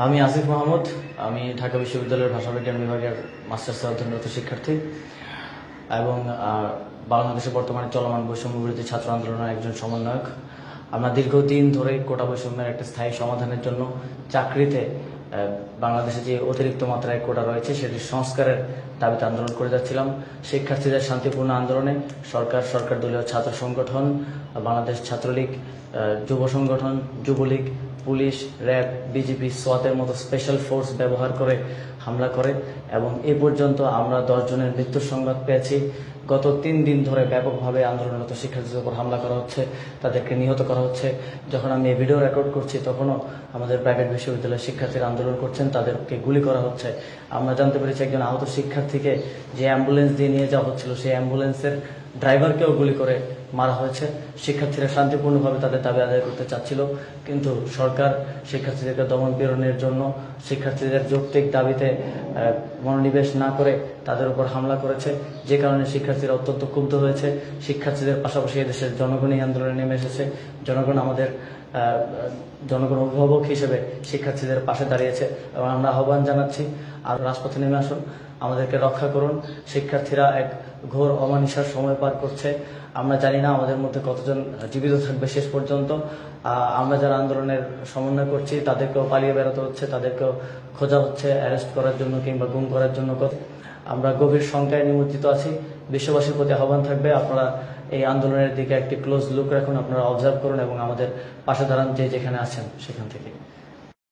আমি আসিফ মাহমুদ। আমি ঢাকা বিশ্ববিদ্যালয়ের ভাষাবিজ্ঞান বিভাগের মাস্টার্সে অধ্যয়নরত শিক্ষার্থী এবং বাংলাদেশে বর্তমানে চলমান বৈষম্য বিরোধী ছাত্র আন্দোলনের একজন সমন্বয়ক। আমরা দীর্ঘদিন ধরে কোটা বৈষম্যের একটা স্থায়ী সমাধানের জন্য চাকরিতে বাংলাদেশে যে অতিরিক্ত মাত্রায় কোটা রয়েছে সেটির সংস্কারের দাবিতে আন্দোলন করে যাচ্ছিলাম। শিক্ষার্থীদের শান্তিপূর্ণ আন্দোলনে সরকার দলীয় ছাত্র সংগঠন, বাংলাদেশ ছাত্রলীগ, যুব সংগঠন, যুবলীগ, পুলিশ, র্যাব, বিজিবি, সোয়াতের মতো স্পেশাল ফোর্স ব্যবহার করে হামলা করে এবং এ পর্যন্ত আমরা 10 জনের মৃত্যুর সংবাদ পেয়েছি। গত 3 দিন ধরে ব্যাপকভাবে আন্দোলনরত শিক্ষার্থীদের উপর হামলা করা হচ্ছে, তাদেরকে নিহত করা হচ্ছে। যখন আমি এই ভিডিও রেকর্ড করছি তখনও আমাদের প্রাইভেট বিশ্ববিদ্যালয়ের শিক্ষার্থীরা আন্দোলন করছেন, তাদেরকে গুলি করা হচ্ছে। আমরা জানতে পেরেছি একজন আহত শিক্ষার্থীকে যে অ্যাম্বুলেন্স দিয়ে নিয়ে যাওয়া হচ্ছিল সেই অ্যাম্বুলেন্সের ড্রাইভারকেও গুলি করে মারা হয়েছে। শিক্ষার্থীরা শান্তিপূর্ণভাবে তাদের দাবি আদায় করতে চাচ্ছিল, কিন্তু সরকার শিক্ষার্থীদেরকে দমন পীড়নের জন্য শিক্ষার্থীদের যৌক্তিক দাবিতে মনোনিবেশ না করে তাদের উপর হামলা করেছে, যে কারণে শিক্ষার্থীরা অত্যন্ত ক্ষুব্ধ হয়েছে। শিক্ষার্থীদের পাশাপাশি এদেশের জনগণই আন্দোলনে নেমে এসেছে। জনগণ অভিভাবক হিসেবে শিক্ষার্থীদের পাশে দাঁড়িয়েছে এবং আমরা আহ্বান জানাচ্ছি, আর রাজপথে নেমে আসুন, আমাদেরকে রক্ষা করুন। শিক্ষার্থীরা এক ঘোর অমানিসার সময় পার করছে। আমরা জানি না আমাদের মধ্যে কতজন জীবিত থাকবে শেষ পর্যন্ত। আমরা যারা আন্দোলনের সমন্বয় করছি তাদেরকেও পালিয়ে বেরোতে হচ্ছে, তাদেরকেও খোঁজা হচ্ছে অ্যারেস্ট করার জন্য কিংবা গুম করার জন্য। আমরা গভীর শঙ্কায় নিমজ্জিত আছি। বিশ্ববাসীর প্রতি আহ্বান থাকবে, আপনারা এই আন্দোলনের দিকে একটি ক্লোজ লুক রাখুন, আপনারা অবজার্ভ করুন এবং আমাদের পাশে দাঁড়ান যে যেখানে আছেন সেখান থেকে।